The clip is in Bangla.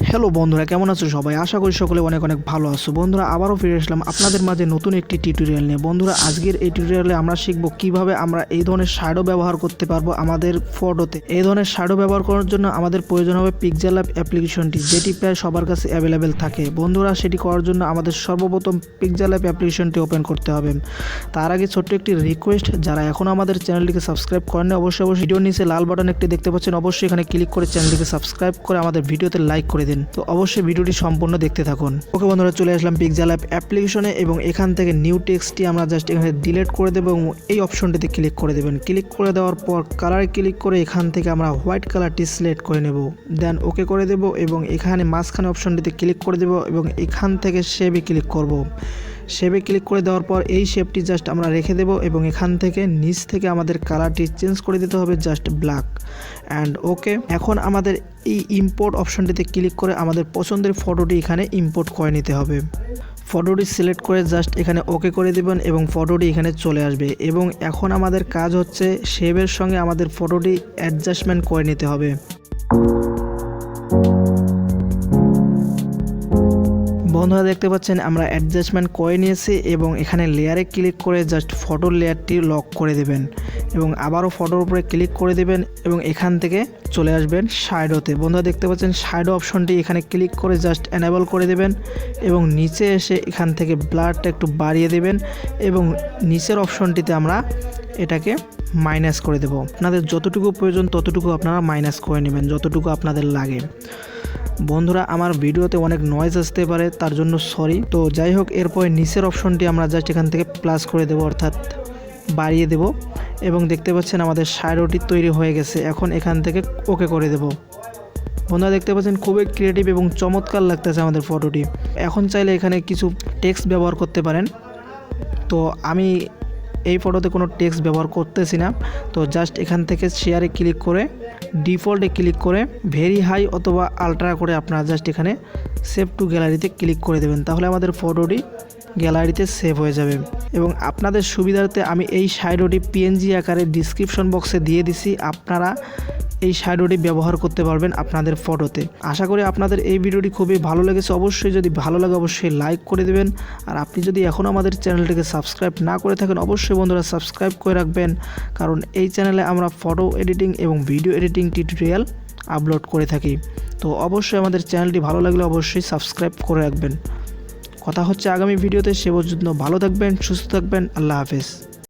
হ্যালো বন্ধুরা, কেমন আছো সবাই? আশা করি সকলে অনেক অনেক ভালো আছো। বন্ধুরা আবারও ফিরে আসলাম আপনাদের মাঝে নতুন একটি টিউটোরিয়াল নিয়ে। বন্ধুরা আজকের এই টিউটোরিয়ালে আমরা শিখব কিভাবে আমরা এই ধরনের শ্যাডো ব্যবহার করতে পারবো আমাদের ফটোতে। এই ধরনের শ্যাডো ব্যবহার করার জন্য আমাদের প্রয়োজন হবে পিক্সেলল্যাব অ্যাপ্লিকেশনটি, যেটি প্রায় সবার কাছে অ্যাভেলেবেল থাকে। বন্ধুরা সেটি করার জন্য আমাদের সর্বপ্রথম পিক্সেলল্যাব অ্যাপ্লিকেশনটি ওপেন করতে হবে। তার আগে ছোট্ট একটি রিকোয়েস্ট, যারা এখনও আমাদের চ্যানেলটিকে সাবস্ক্রাইব করেন অবশ্যই ভিডিওর নিচে লাল বাটন একটি দেখতে পাচ্ছেন, অবশ্যই এখানে ক্লিক করে চ্যানেলটিকে সাবস্ক্রাইব করে আমাদের ভিডিওতে লাইক করে দিন। তো অবশ্যই ভিডিওটি সম্পূর্ণ দেখতে থাকুন। ওকে বন্ধুরা, চলে আসলাম পিক্সেলল্যাব অ্যাপ্লিকেশনে এবং এখান থেকে নিউ টেক্সটটি আমরা জাস্ট এখানে ডিলিট করে দেবো এবং এই অপশনটিতে ক্লিক করে দেবেন। ক্লিক করে দেওয়ার পর কালারে ক্লিক করে এখান থেকে আমরা হোয়াইট কালারটি সিলেক্ট করে নেব, দেন ওকে করে দেব এবং এখানে মাঝখানে অপশনটিতে ক্লিক করে দেব এবং এখান থেকে শেপে ক্লিক করব। শেপে ক্লিক করে দেওয়ার পর এই শেপটি জাস্ট আমরা রেখে দেব এবং এখান থেকে নিচ থেকে আমাদের কালারটি চেঞ্জ করে দিতে হবে জাস্ট ব্ল্যাক অ্যান্ড ওকে। এখন আমাদের এই ইম্পোর্ট অপশনটিতে ক্লিক করে আমাদের পছন্দের ফটোটি এখানে ইম্পোর্ট করে নিতে হবে। ফটোটি সিলেক্ট করে জাস্ট এখানে ওকে করে দেবেন এবং ফটোটি এখানে চলে আসবে। এবং এখন আমাদের কাজ হচ্ছে শেপের সঙ্গে আমাদের ফটোটি অ্যাডজাস্টমেন্ট করে নিতে হবে। বন্ধুরা দেখতে পাচ্ছেন আমরা অ্যাডজাস্টমেন্ট করে নিয়েছি এবং এখানে লেয়ারে ক্লিক করে জাস্ট ফটোর লেয়ারটি লক করে দেবেন এবং আবারও ফটোর উপরে ক্লিক করে দেবেন এবং এখান থেকে চলে আসবেন শ্যাডোতে। বন্ধুরা দেখতে পাচ্ছেন শ্যাডো অপশনটি এখানে ক্লিক করে জাস্ট এনেবল করে দেবেন এবং নিচে এসে এখান থেকে ব্লারটা একটু বাড়িয়ে দেবেন এবং নিচের অপশনটিতে আমরা এটাকে মাইনাস করে দেব। আপনাদের যতটুকু প্রয়োজন ততটুকু আপনারা মাইনাস করে নেবেন, যতটুকু আপনাদের লাগে। বন্ধুরা আমার ভিডিওতে অনেক নয়েজ আসতে পারে, তার জন্য সরি। তো যাই হোক, এরপরে নিচের অপশনটি আমরা জাস্ট এখান থেকে প্লাস করে দেব, অর্থাৎ বাড়িয়ে দেব এবং দেখতে পাচ্ছেন আমাদের শ্যাডোটি তৈরি হয়ে গেছে। এখন এখান থেকে ওকে করে দেব। বন্ধুরা দেখতে পাচ্ছেন খুবই ক্রিয়েটিভ এবং চমৎকার লাগতেছে আমাদের ফটোটি। এখন চাইলে এখানে কিছু টেক্সট ব্যবহার করতে পারেন, তো আমি এই ফটোতে কোনো টেক্সট ব্যবহার করতেছি না। তো জাস্ট এখান থেকে শেয়ারে ক্লিক করে ডিফল্টে ক্লিক করে ভেরি হাই অথবা আলট্রা করে আপনারা জাস্ট এখানে সেভ টু গ্যালারিতে ক্লিক করে দেবেন, তাহলে আমাদের ফটোটি গ্যালারিতে সেভ হয়ে যাবে। এবং আপনাদের সুবিধার্থে আমি এই শ্যাডোটি পিএনজি আকারে ডিসক্রিপশন বক্সে দিয়ে দিছি, আপনারা এই শ্যাডোটি ব্যবহার করতে পারবেন আপনাদের ফটোতে। আশা করি আপনাদের এই ভিডিওটি খুবই ভালো লেগেছে। অবশ্যই যদি ভালো লাগে অবশ্যই লাইক করে দেবেন, আর আপনি যদি এখনও আমাদের চ্যানেলটিকে সাবস্ক্রাইব না করে থাকেন অবশ্যই বন্ধুরা সাবস্ক্রাইব করে রাখবেন, কারণ এই চ্যানেলে আমরা ফটো এডিটিং এবং ভিডিও এডিটিং টিউটোরিয়াল আপলোড করে থাকি। তো অবশ্যই আমাদের চ্যানেলটি ভালো লাগলে অবশ্যই সাবস্ক্রাইব করে রাখবেন। কথা হচ্ছে আগামী ভিডিওতে, সে পর্যন্ত ভালো থাকবেন, সুস্থ থাকবেন, আল্লাহ হাফেজ।